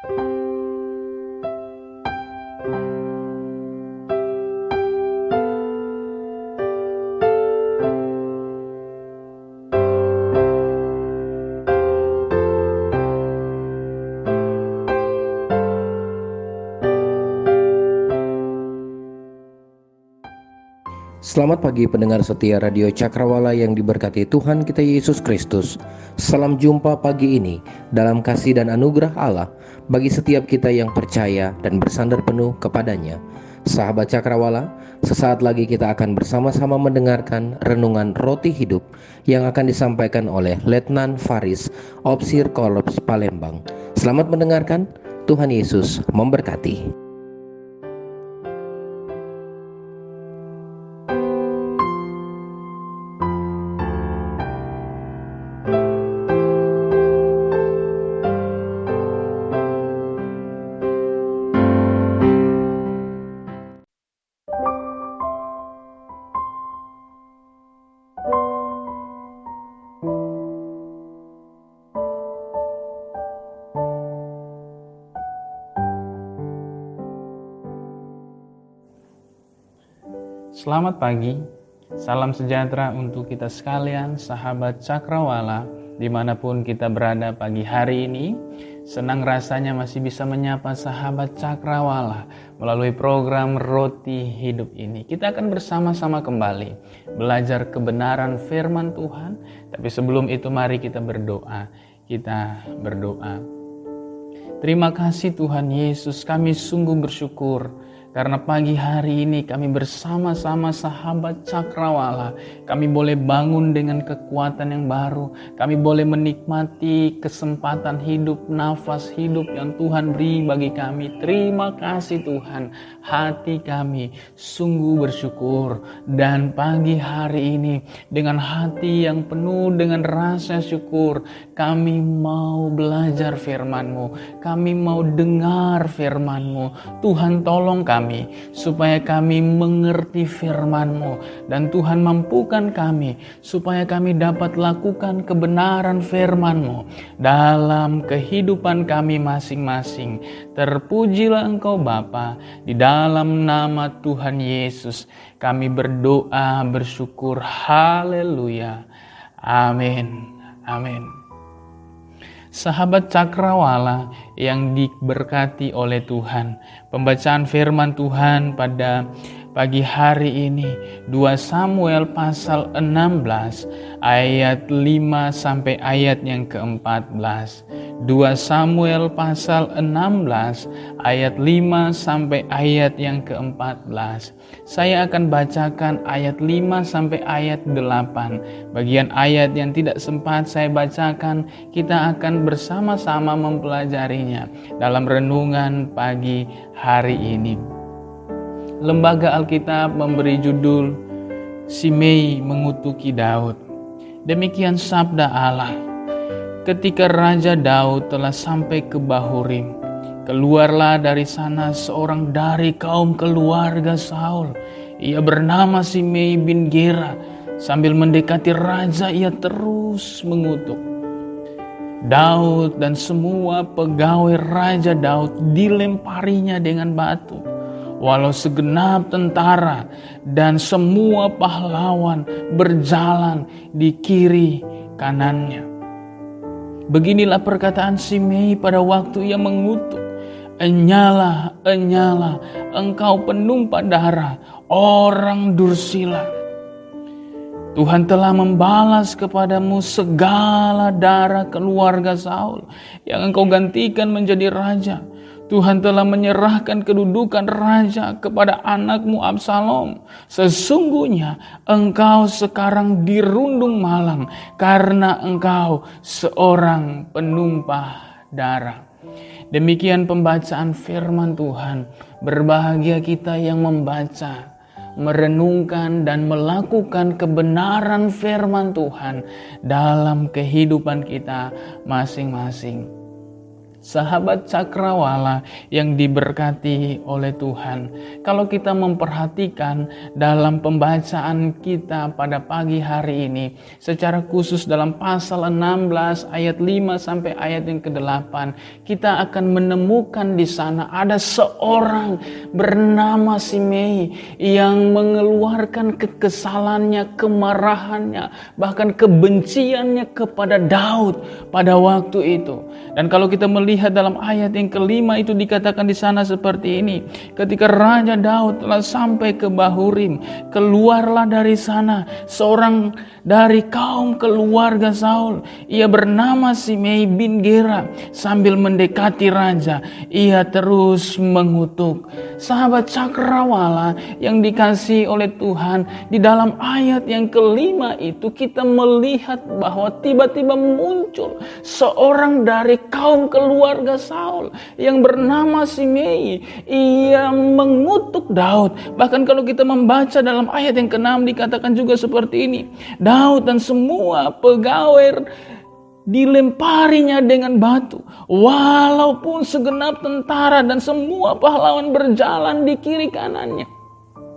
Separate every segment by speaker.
Speaker 1: Selamat pagi pendengar setia Radio Cakrawala yang diberkati Tuhan kita Yesus Kristus. Salam jumpa pagi ini dalam kasih dan anugerah Allah bagi setiap kita yang percaya dan bersandar penuh kepadanya. Sahabat Cakrawala, sesaat lagi kita akan bersama-sama mendengarkan renungan Roti Hidup yang akan disampaikan oleh Letnan Faris, Opsir Korps Palembang. Selamat mendengarkan, Tuhan Yesus memberkati.
Speaker 2: Selamat pagi, salam sejahtera untuk kita sekalian, sahabat Cakrawala, dimanapun kita berada pagi hari ini. Senang rasanya masih bisa menyapa sahabat Cakrawala melalui program Roti Hidup ini. Kita akan bersama-sama kembali belajar kebenaran firman Tuhan. Tapi sebelum itu mari kita berdoa. Terima kasih Tuhan Yesus, kami sungguh bersyukur karena pagi hari ini kami bersama-sama sahabat Cakrawala, kami boleh bangun dengan kekuatan yang baru. Kami boleh menikmati kesempatan hidup, nafas hidup yang Tuhan beri bagi kami. Terima kasih Tuhan, hati kami sungguh bersyukur. Dan pagi hari ini dengan hati yang penuh dengan rasa syukur, kami mau belajar firman-Mu, kami mau dengar firman-Mu. Tuhan tolong kami supaya kami mengerti firman-Mu, dan Tuhan mampukan kami supaya kami dapat lakukan kebenaran firman-Mu dalam kehidupan kami masing-masing. Terpujilah Engkau Bapa, di dalam nama Tuhan Yesus kami berdoa bersyukur. Haleluya, amin, amin. Sahabat Cakrawala yang diberkati oleh Tuhan, pembacaan firman Tuhan pada pagi hari ini 2 Samuel pasal 16 ayat 5 sampai ayat yang ke-14. 2 Samuel pasal 16 ayat 5 sampai ayat yang ke-14. Saya akan bacakan ayat 5 sampai ayat 8. Bagian ayat yang tidak sempat saya bacakan, kita akan bersama-sama mempelajarinya dalam renungan pagi hari ini. Lembaga Alkitab memberi judul Simei mengutuki Daud. Demikian sabda Allah. Ketika Raja Daud telah sampai ke Bahurim, keluarlah dari sana seorang dari kaum keluarga Saul. Ia bernama Simei bin Gera. Sambil mendekati raja, ia terus mengutuk Daud, dan semua pegawai Raja Daud dilemparinya dengan batu. Walau segenap tentara dan semua pahlawan berjalan di kiri kanannya. Beginilah perkataan Simei pada waktu ia mengutuk, "Enyalah, enyalah, engkau penumpah darah, orang dursila. Tuhan telah membalas kepadamu segala darah keluarga Saul yang engkau gantikan menjadi raja. Tuhan telah menyerahkan kedudukan raja kepada anakmu Absalom. Sesungguhnya engkau sekarang dirundung malang karena engkau seorang penumpah darah." Demikian pembacaan firman Tuhan. Berbahagia kita yang membaca, merenungkan dan melakukan kebenaran firman Tuhan dalam kehidupan kita masing-masing. Sahabat cakrawala yang diberkati oleh Tuhan. Kalau kita memperhatikan dalam pembacaan kita pada pagi hari ini, secara khusus dalam pasal 16 ayat 5 sampai ayat yang ke-8, kita akan menemukan di sana ada seorang bernama Simei yang mengeluarkan kekesalannya, kemarahannya, bahkan kebenciannya kepada Daud pada waktu itu. Dan kalau kita melihat dalam ayat yang ke-5 itu dikatakan di sana seperti ini. Ketika Raja Daud telah sampai ke Bahurim, keluarlah dari sana seorang dari kaum keluarga Saul. Ia bernama Simei bin Gera. Sambil mendekati raja, ia terus mengutuk. Sahabat cakrawala yang dikasihi oleh Tuhan, di dalam ayat yang ke-5 itu kita melihat bahwa tiba-tiba muncul seorang dari kaum keluarga Saul yang bernama Simei. Ia mengutuk Daud. Bahkan kalau kita membaca dalam ayat yang ke-6 dikatakan juga seperti ini. Daud dan semua pegawai dilemparinya dengan batu. Walaupun segenap tentara dan semua pahlawan berjalan di kiri kanannya.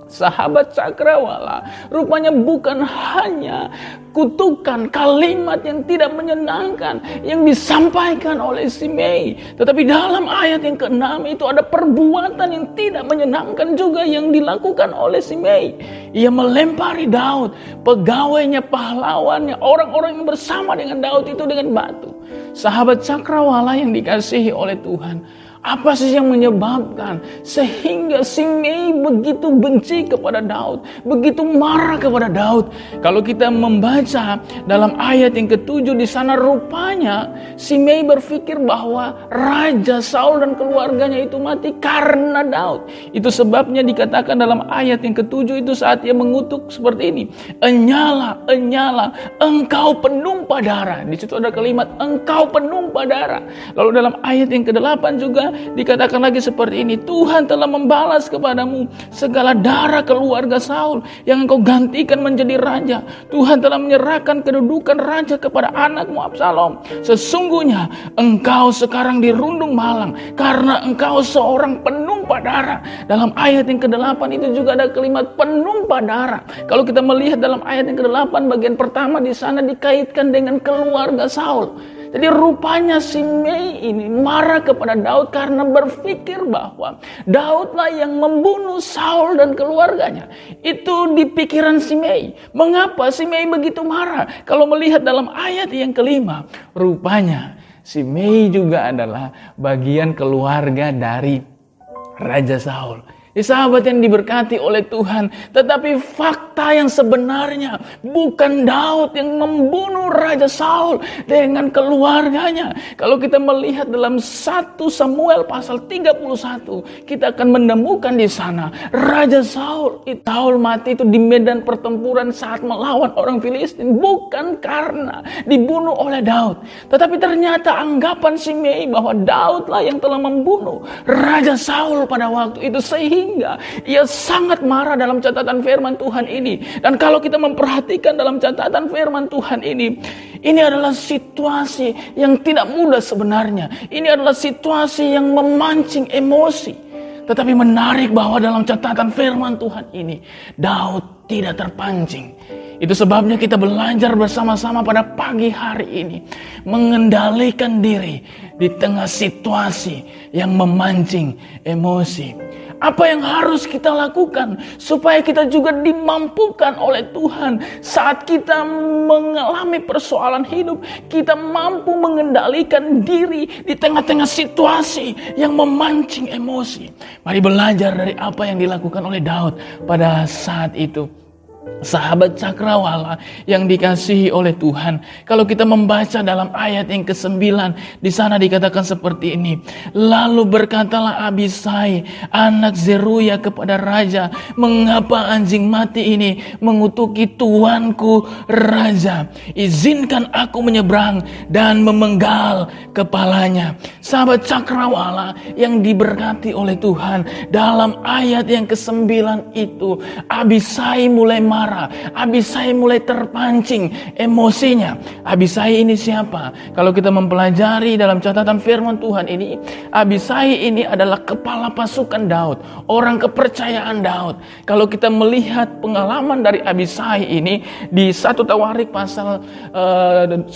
Speaker 2: Sahabat cakrawala, rupanya bukan hanya kutukan, kalimat yang tidak menyenangkan yang disampaikan oleh Simei, tetapi dalam ayat yang ke-6 itu ada perbuatan yang tidak menyenangkan juga yang dilakukan oleh Simei. Ia melempari Daud, pegawainya, pahlawannya, orang-orang yang bersama dengan Daud itu dengan batu. Sahabat cakrawala yang dikasihi oleh Tuhan, apa sih yang menyebabkan sehingga Simei begitu benci kepada Daud, begitu marah kepada Daud? Kalau kita membaca dalam ayat yang ke-7 di sana, rupanya Simei berpikir bahwa Raja Saul dan keluarganya itu mati karena Daud. Itu sebabnya dikatakan dalam ayat yang ke-7 itu saat ia mengutuk seperti ini. Enyala, enyala, engkau penumpah darah. Di situ ada kalimat engkau penumpah darah. Lalu dalam ayat yang ke-8 juga dikatakan lagi seperti ini. Tuhan telah membalas kepadamu segala darah keluarga Saul yang engkau gantikan menjadi raja. Tuhan telah menyerahkan kedudukan raja kepada anakmu Absalom. Sesungguhnya engkau sekarang dirundung malang karena engkau seorang penumpah darah. Dalam ayat yang ke-8 itu juga ada kalimat penumpah darah. Kalau kita melihat dalam ayat yang ke-8 bagian pertama di sana dikaitkan dengan keluarga Saul. Jadi rupanya Simei ini marah kepada Daud karena berpikir bahwa Daudlah yang membunuh Saul dan keluarganya. Itu di pikiran Simei. Mengapa Simei begitu marah? Kalau melihat dalam ayat yang ke-5, rupanya Simei juga adalah bagian keluarga dari Raja Saul. Sahabat yang diberkati oleh Tuhan, tetapi fakta yang sebenarnya bukan Daud yang membunuh Raja Saul dengan keluarganya. Kalau kita melihat dalam 1 Samuel pasal 31, kita akan menemukan di sana Raja Saul mati itu di medan pertempuran saat melawan orang Filistin, bukan karena dibunuh oleh Daud, tetapi ternyata anggapan Simei bahwa Daudlah yang telah membunuh Raja Saul pada waktu itu, sehingga ia sangat marah dalam catatan firman Tuhan ini. Dan kalau kita memperhatikan dalam catatan firman Tuhan ini adalah situasi yang tidak mudah sebenarnya. Ini adalah situasi yang memancing emosi. Tetapi menarik bahwa dalam catatan firman Tuhan ini Daud tidak terpancing. Itu sebabnya kita belajar bersama-sama pada pagi hari ini mengendalikan diri di tengah situasi yang memancing emosi. Apa yang harus kita lakukan supaya kita juga dimampukan oleh Tuhan saat kita mengalami persoalan hidup, kita mampu mengendalikan diri di tengah-tengah situasi yang memancing emosi. Mari belajar dari apa yang dilakukan oleh Daud pada saat itu. Sahabat cakrawala yang dikasihi oleh Tuhan, kalau kita membaca dalam ayat yang ke-9, di sana dikatakan seperti ini. Lalu berkatalah Abisai anak Zeruya kepada raja, mengapa anjing mati ini mengutuki tuanku raja? Izinkan aku menyeberang dan memenggal kepalanya. Sahabat cakrawala yang diberkati oleh Tuhan, dalam ayat yang ke-9 itu Abisai mulai marah. Abisai mulai terpancing emosinya. Abisai ini siapa? Kalau kita mempelajari dalam catatan firman Tuhan ini, Abisai ini adalah kepala pasukan Daud, orang kepercayaan Daud. Kalau kita melihat pengalaman dari Abisai ini di 1 Tawarik pasal 11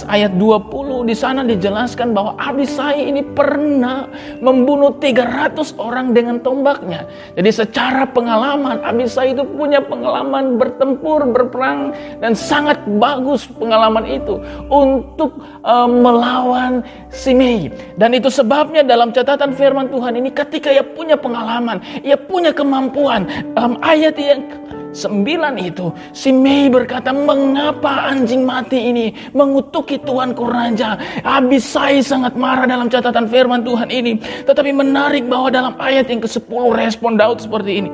Speaker 2: ayat 20, di sana dijelaskan bahwa Abisai ini pernah membunuh 300 orang dengan tombaknya. Jadi secara pengalaman, Abisai itu punya pengalaman bertempur, berperang, dan sangat bagus pengalaman itu untuk melawan Simei. Dan itu sebabnya dalam catatan firman Tuhan ini, ketika ia punya pengalaman, ia punya kemampuan, dalam ayat yang 9 itu, Simei berkata, mengapa anjing mati ini mengutuki tuanku raja? Abisai sangat marah dalam catatan firman Tuhan ini. Tetapi menarik bahwa dalam ayat yang ke-10 respon Daud seperti ini.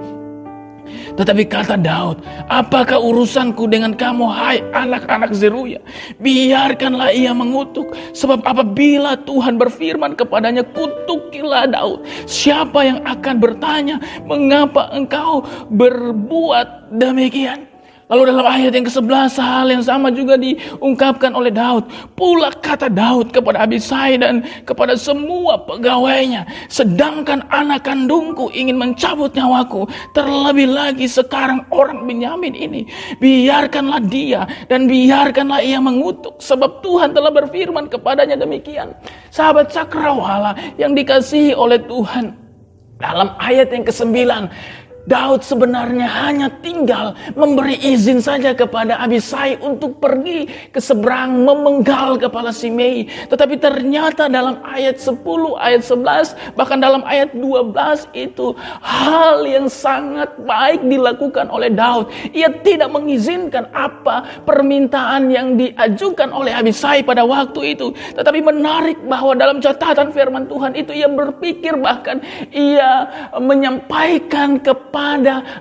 Speaker 2: Tetapi kata Daud, apakah urusanku dengan kamu, hai anak-anak Zeruya? Biarkanlah ia mengutuk. Sebab apabila Tuhan berfirman kepadanya, kutukilah Daud, siapa yang akan bertanya, mengapa engkau berbuat demikian? Lalu dalam ayat yang ke-11 hal yang sama juga diungkapkan oleh Daud. Pula kata Daud kepada Abisai dan kepada semua pegawainya, sedangkan anak kandungku ingin mencabut nyawaku, terlebih lagi sekarang orang Benyamin ini, biarkanlah dia dan biarkanlah ia mengutuk, sebab Tuhan telah berfirman kepadanya demikian. Sahabat Cakrawala yang dikasihi oleh Tuhan, dalam ayat yang ke-9, Daud sebenarnya hanya tinggal memberi izin saja kepada Abisai untuk pergi ke seberang memenggal kepala Simei. Tetapi ternyata dalam ayat 10, ayat 11, bahkan dalam ayat 12 itu hal yang sangat baik dilakukan oleh Daud. Ia tidak mengizinkan apa permintaan yang diajukan oleh Abisai pada waktu itu. Tetapi menarik bahwa dalam catatan firman Tuhan itu ia berpikir, bahkan ia menyampaikan kepada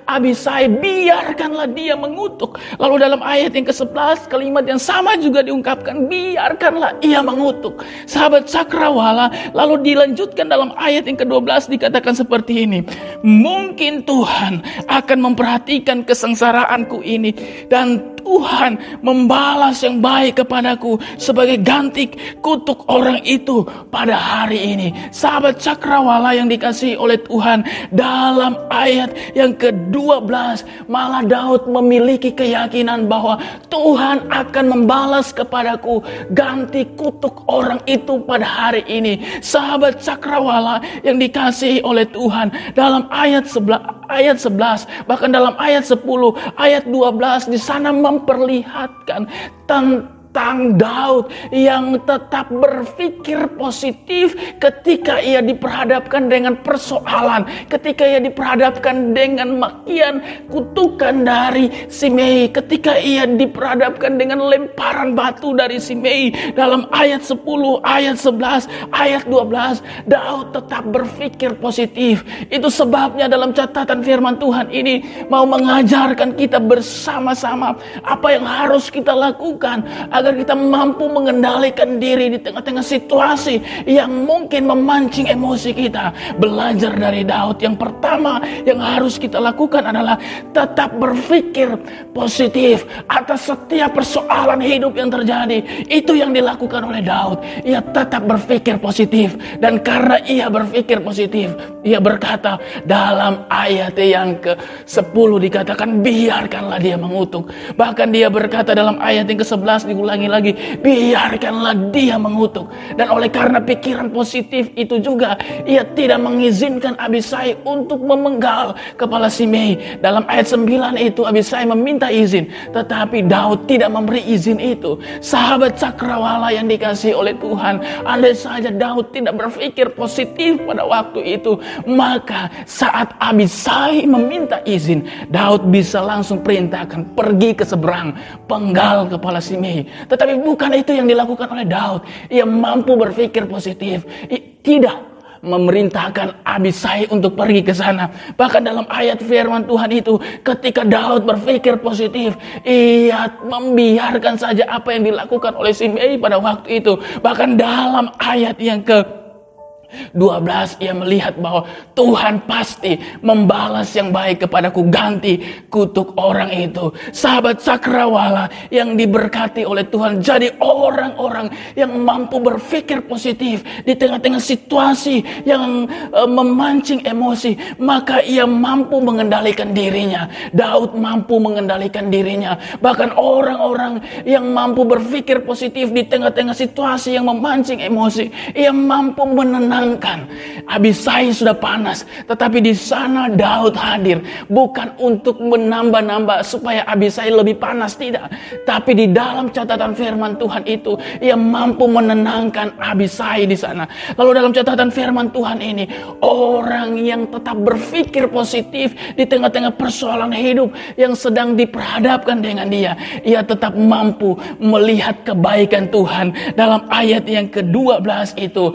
Speaker 2: Abisai, biarkanlah dia mengutuk. Lalu dalam ayat yang ke-11 kalimat yang sama juga diungkapkan, biarkanlah ia mengutuk. Sahabat Cakrawala, lalu dilanjutkan dalam ayat yang ke-12 dikatakan seperti ini, mungkin Tuhan akan memperhatikan kesengsaraanku ini dan Tuhan membalas yang baik kepadaku sebagai ganti kutuk orang itu pada hari ini. Sahabat Cakrawala yang dikasihi oleh Tuhan, dalam ayat yang ke-12 malah Daud memiliki keyakinan bahwa Tuhan akan membalas kepadaku ganti kutuk orang itu pada hari ini. Sahabat Cakrawala yang dikasihi oleh Tuhan, dalam ayat 11, bahkan dalam ayat 10, ayat 12 di sana memperlihatkan tentang Daud yang tetap berpikir positif ketika ia diperhadapkan dengan persoalan, ketika ia diperhadapkan dengan makian, kutukan dari Simei, ketika ia diperhadapkan dengan lemparan batu dari Simei. Dalam ayat 10, ayat 11, ayat 12, Daud tetap berpikir positif. Itu sebabnya dalam catatan firman Tuhan ini mau mengajarkan kita bersama-sama apa yang harus kita lakukan agar kita mampu mengendalikan diri di tengah-tengah situasi yang mungkin memancing emosi kita. Belajar dari Daud, yang pertama yang harus kita lakukan adalah tetap berpikir positif atas setiap persoalan hidup yang terjadi. Itu yang dilakukan oleh Daud. Ia tetap berpikir positif, dan karena ia berpikir positif, ia berkata dalam ayat yang ke-10 dikatakan, biarkanlah dia mengutuk. Bahkan dia berkata dalam ayat yang ke-11 diulangi lagi, biarkanlah dia mengutuk. Dan oleh karena pikiran positif itu juga, ia tidak mengizinkan Abisai untuk memenggal kepala Simei. Dalam ayat 9 itu Abisai meminta izin, tetapi Daud tidak memberi izin itu. Sahabat Cakrawala yang dikasihi oleh Tuhan, andai saja Daud tidak berpikir positif pada waktu itu, maka saat Abisai meminta izin, Daud bisa langsung perintahkan pergi ke seberang, penggal kepala Simei. Tetapi bukan itu yang dilakukan oleh Daud. Ia mampu berpikir positif, tidak memerintahkan Abisai untuk pergi ke sana. Bahkan dalam ayat firman Tuhan itu, ketika Daud berpikir positif, ia membiarkan saja apa yang dilakukan oleh Simei pada waktu itu. Bahkan dalam ayat yang ke 12, ia melihat bahwa Tuhan pasti membalas yang baik kepadaku, ganti kutuk orang itu. Sahabat Cakrawala yang diberkati oleh Tuhan, jadi orang-orang yang mampu berpikir positif di tengah-tengah situasi yang memancing emosi, maka ia mampu mengendalikan dirinya. Daud mampu mengendalikan dirinya. Bahkan orang-orang yang mampu berpikir positif di tengah-tengah situasi yang memancing emosi, ia mampu menenangkan. Abisai sudah panas, tetapi di sana Daud hadir bukan untuk menambah-nambah supaya Abisai lebih panas, tidak. Tapi di dalam catatan firman Tuhan itu, ia mampu menenangkan Abisai di sana. Lalu dalam catatan firman Tuhan ini, orang yang tetap berpikir positif di tengah-tengah persoalan hidup yang sedang diperhadapkan dengan dia, ia tetap mampu melihat kebaikan Tuhan. Dalam ayat yang ke-12 itu,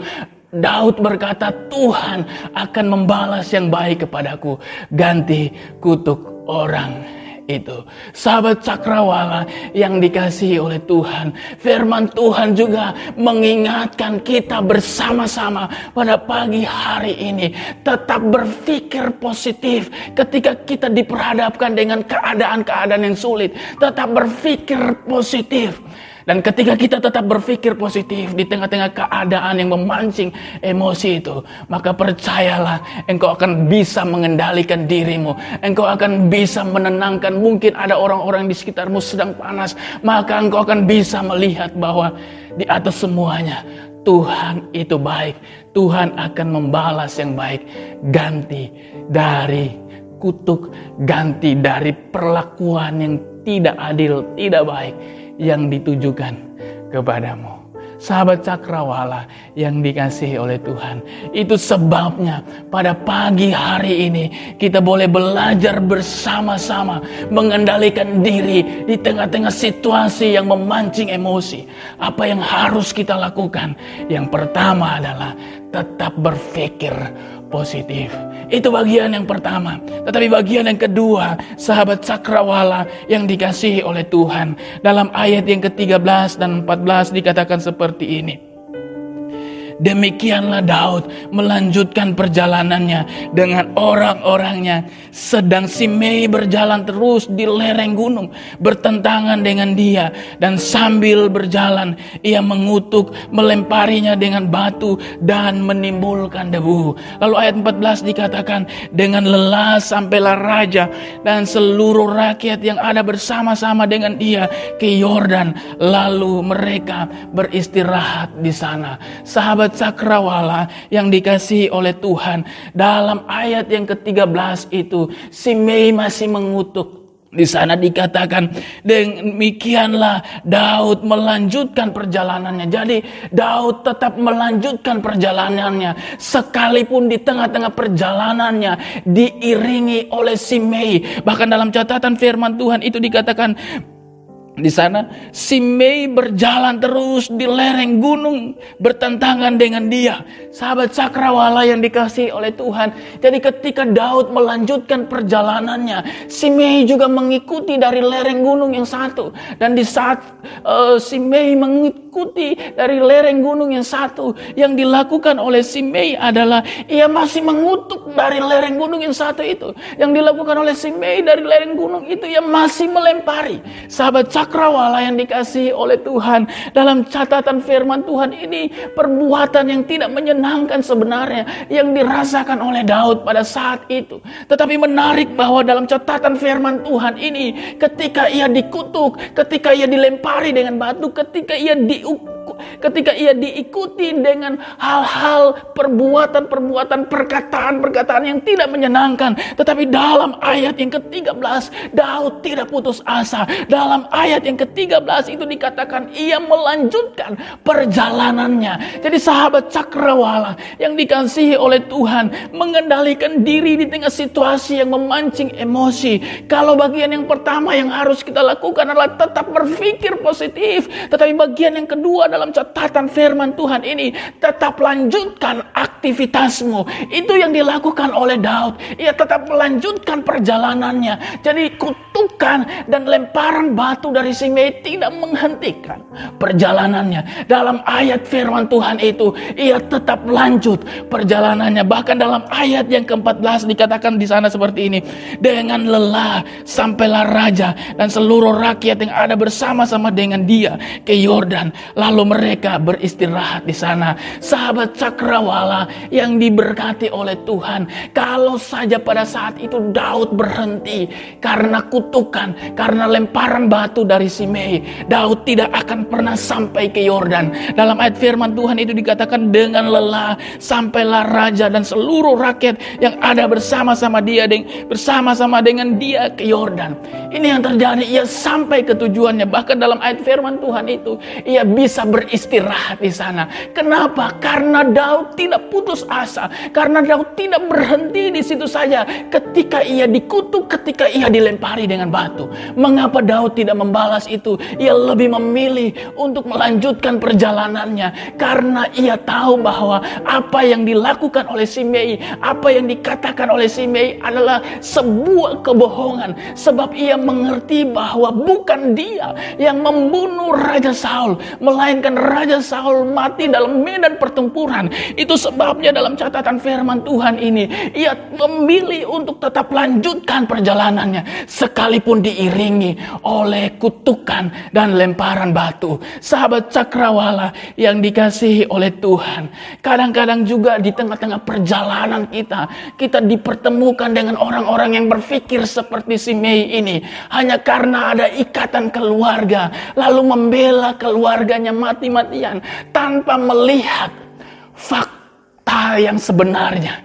Speaker 2: Daud berkata, Tuhan akan membalas yang baik kepadaku, ganti kutuk orang itu. Sahabat Cakrawala yang dikasihi oleh Tuhan, firman Tuhan juga mengingatkan kita bersama-sama pada pagi hari ini, tetap berpikir positif ketika kita diperhadapkan dengan keadaan-keadaan yang sulit. Tetap berpikir positif. Dan ketika kita tetap berpikir positif di tengah-tengah keadaan yang memancing emosi itu, maka percayalah, engkau akan bisa mengendalikan dirimu. Engkau akan bisa menenangkan. Mungkin ada orang-orang di sekitarmu sedang panas, maka engkau akan bisa melihat bahwa di atas semuanya Tuhan itu baik. Tuhan akan membalas yang baik. Ganti dari kutuk, ganti dari perlakuan yang tidak adil, tidak baik yang ditujukan kepadamu. Sahabat Cakrawala yang dikasihi oleh Tuhan, itu sebabnya pada pagi hari ini kita boleh belajar bersama-sama mengendalikan diri di tengah-tengah situasi yang memancing emosi. Apa yang harus kita lakukan? Yang pertama adalah tetap berpikir positif. Itu bagian yang pertama. Tetapi bagian yang kedua, sahabat Cakrawala yang dikasihi oleh Tuhan, dalam ayat yang ke-13 dan 14 dikatakan seperti ini. Demikianlah Daud melanjutkan perjalanannya dengan orang-orangnya. Sedang Simei berjalan terus di lereng gunung, bertentangan dengan dia. Dan sambil berjalan, ia mengutuk, melemparinya dengan batu dan menimbulkan debu. Lalu ayat 14 dikatakan, dengan lelah sampailah raja dan seluruh rakyat yang ada bersama-sama dengan dia ke Yordan. Lalu mereka beristirahat di sana. Sahabat Cakrawala yang dikasihi oleh Tuhan, dalam ayat yang ke-13 itu Simei masih mengutuk. Di sana dikatakan, demikianlah Daud melanjutkan perjalanannya. Jadi Daud tetap melanjutkan perjalanannya, sekalipun di tengah-tengah perjalanannya diiringi oleh Simei. Bahkan dalam catatan firman Tuhan itu dikatakan, di sana Simei berjalan terus di lereng gunung, bertentangan dengan dia. Sahabat Cakrawala yang dikasihi oleh Tuhan, jadi ketika Daud melanjutkan perjalanannya, Simei juga mengikuti dari lereng gunung yang satu. Dan di saat Simei mengikuti dari lereng gunung yang satu, yang dilakukan oleh Simei adalah ia masih mengutuk dari lereng gunung yang satu itu. Yang dilakukan oleh Simei dari lereng gunung itu, ia masih melempari. Sahabat Cakrawala yang dikasihi oleh Tuhan, dalam catatan firman Tuhan ini perbuatan yang tidak menyenangkan sebenarnya yang dirasakan oleh Daud pada saat itu. Tetapi menarik bahwa dalam catatan firman Tuhan ini, ketika ia dikutuk, ketika ia dilempari dengan batu, ketika ia diikuti dengan hal-hal perbuatan-perbuatan, perkataan-perkataan yang tidak menyenangkan. Tetapi dalam ayat yang ke-13, Daud tidak putus asa. Dalam ayat yang ke-13 itu dikatakan ia melanjutkan perjalanannya. Jadi sahabat Cakrawala yang dikasihi oleh Tuhan, mengendalikan diri di tengah situasi yang memancing emosi. Kalau bagian yang pertama yang harus kita lakukan adalah tetap berpikir positif. Tetapi bagian yang kedua dalam catatan firman Tuhan ini, tetap lanjutkan aktivitasmu. Itu yang dilakukan oleh Daud. Ia tetap melanjutkan perjalanannya. Jadi kutukan dan lemparan batu dari Simei tidak menghentikan perjalanannya. Dalam ayat firman Tuhan itu, ia tetap lanjut perjalanannya. Bahkan dalam ayat yang ke-14 dikatakan di sana seperti ini, dengan lelah sampailah raja dan seluruh rakyat yang ada bersama-sama dengan dia ke Yordan, lalu mereka beristirahat di sana. Sahabat Cakrawala yang diberkati oleh Tuhan, kalau saja pada saat itu Daud berhenti karena kutukan, karena lemparan batu dari Simei, Daud tidak akan pernah sampai ke Yordan. Dalam ayat firman Tuhan itu dikatakan, dengan lelah sampailah raja dan seluruh rakyat yang ada bersama-sama dengan dia ke Yordan. Ini yang terjadi, ia sampai ke tujuannya. Bahkan dalam ayat firman Tuhan itu, ia bisa beristirahat di sana. Kenapa? Karena Daud tidak putus asa, karena Daud tidak berhenti di situ saja. Ketika ia dikutuk, ketika ia dilempari dengan batu, mengapa Daud tidak membalas itu? Ia lebih memilih untuk melanjutkan perjalanannya, karena ia tahu bahwa apa yang dilakukan oleh Simei, apa yang dikatakan oleh Simei adalah sebuah kebohongan. Sebab ia mengerti bahwa bukan dia yang membunuh Raja Saul, melainkan Raja Saul mati dalam medan pertempuran. Itu sebabnya dalam catatan firman Tuhan ini, ia memilih untuk tetap lanjutkan perjalanannya sekalipun diiringi oleh kutukan dan lemparan batu. Sahabat Cakrawala yang dikasihi oleh Tuhan, kadang-kadang juga di tengah-tengah perjalanan kita dipertemukan dengan orang-orang yang berpikir seperti Simei ini, hanya karena ada ikatan keluarga lalu membela keluarganya mati-matian tanpa melihat fakta yang sebenarnya.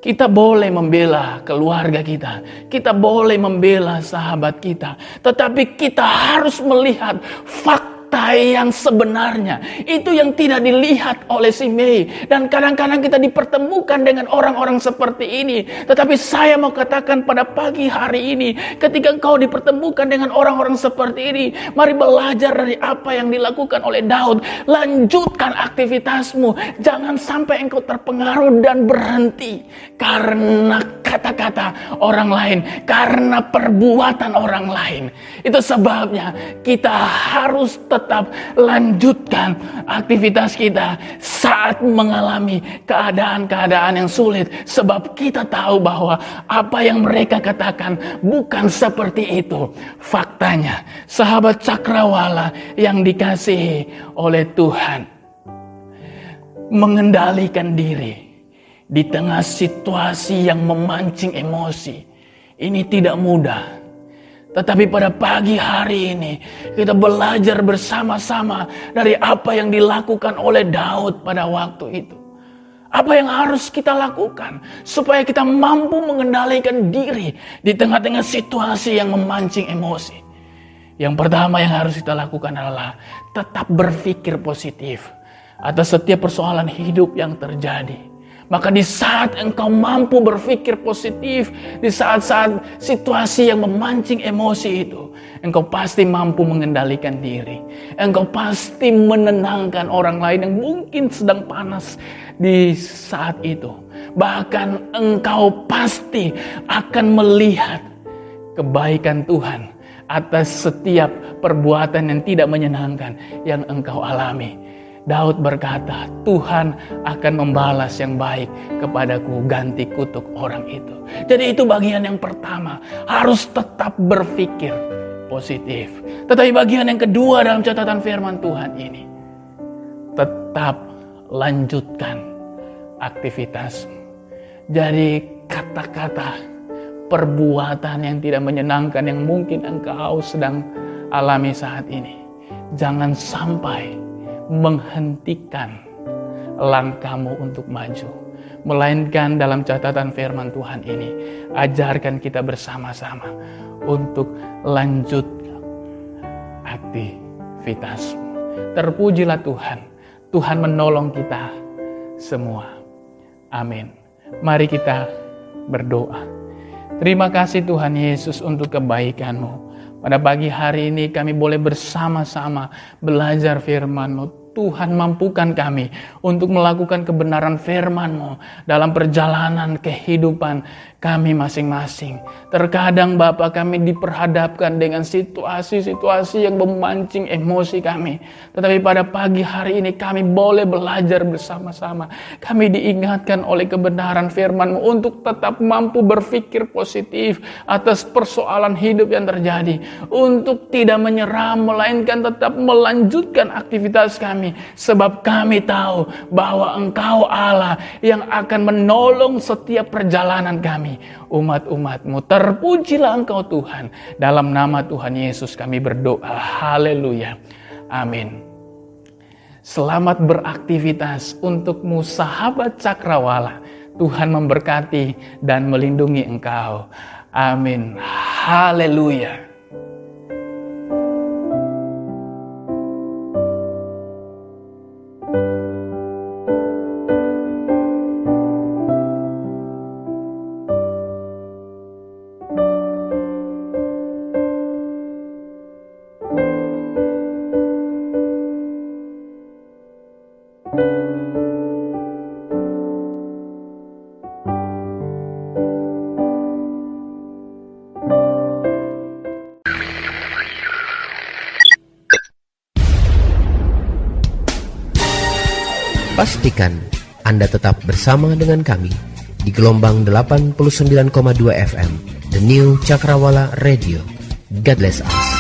Speaker 2: Kita boleh membela keluarga kita boleh membela sahabat kita, tetapi kita harus melihat fakta yang sebenarnya. Itu yang tidak dilihat oleh Simei. Dan kadang-kadang kita dipertemukan dengan orang-orang seperti ini. Tetapi saya mau katakan pada pagi hari ini, ketika engkau dipertemukan dengan orang-orang seperti ini, mari belajar dari apa yang dilakukan oleh Daud. Lanjutkan aktivitasmu. Jangan sampai engkau terpengaruh dan berhenti karena kata-kata orang lain, karena perbuatan orang lain. Itu sebabnya kita harus tetap lanjutkan aktivitas kita saat mengalami keadaan-keadaan yang sulit. Sebab kita tahu bahwa apa yang mereka katakan bukan seperti itu faktanya. Sahabat Cakrawala yang dikasihi oleh Tuhan, mengendalikan diri di tengah situasi yang memancing emosi ini tidak mudah. Tetapi pada pagi hari ini kita belajar bersama-sama dari apa yang dilakukan oleh Daud pada waktu itu. Apa yang harus kita lakukan supaya kita mampu mengendalikan diri di tengah-tengah situasi yang memancing emosi. Yang pertama yang harus kita lakukan adalah tetap berpikir positif atas setiap persoalan hidup yang terjadi. Maka di saat engkau mampu berpikir positif, di saat-saat situasi yang memancing emosi itu, engkau pasti mampu mengendalikan diri. Engkau pasti menenangkan orang lain yang mungkin sedang panas di saat itu. Bahkan engkau pasti akan melihat kebaikan Tuhan atas setiap perbuatan yang tidak menyenangkan yang engkau alami. Daud berkata, Tuhan akan membalas yang baik kepadaku, ganti kutuk orang itu. Jadi itu bagian yang pertama, harus tetap berpikir positif. Tetapi bagian yang kedua dalam catatan firman Tuhan ini, tetap lanjutkan aktivitasmu. Jadi kata-kata, perbuatan yang tidak menyenangkan yang mungkin engkau sedang alami saat ini, jangan sampai menghentikan langkahmu untuk maju. Melainkan dalam catatan firman Tuhan ini, ajarkan kita bersama-sama untuk lanjut aktivitasmu. Terpujilah Tuhan. Tuhan menolong kita semua. Amin. Mari kita berdoa. Terima kasih Tuhan Yesus untuk kebaikan-Mu. Pada pagi hari ini kami boleh bersama-sama belajar firman-Mu. Tuhan mampukan kami untuk melakukan kebenaran firman-Mu dalam perjalanan kehidupan kami masing-masing. Terkadang Bapa, kami diperhadapkan dengan situasi-situasi yang memancing emosi kami. Tetapi pada pagi hari ini kami boleh belajar bersama-sama. Kami diingatkan oleh kebenaran firman-Mu untuk tetap mampu berpikir positif atas persoalan hidup yang terjadi. Untuk tidak menyerah, melainkan tetap melanjutkan aktivitas kami. Sebab kami tahu bahwa Engkau Allah yang akan menolong setiap perjalanan kami. Umat-umat-Mu, terpujilah Engkau Tuhan. Dalam nama Tuhan Yesus kami berdoa. Haleluya. Amin. Selamat beraktivitas untukmu sahabat Cakrawala. Tuhan memberkati dan melindungi engkau. Amin. Haleluya.
Speaker 1: Pastikan Anda tetap bersama dengan kami di gelombang 89,2 FM, The New Cakrawala Radio. God bless us.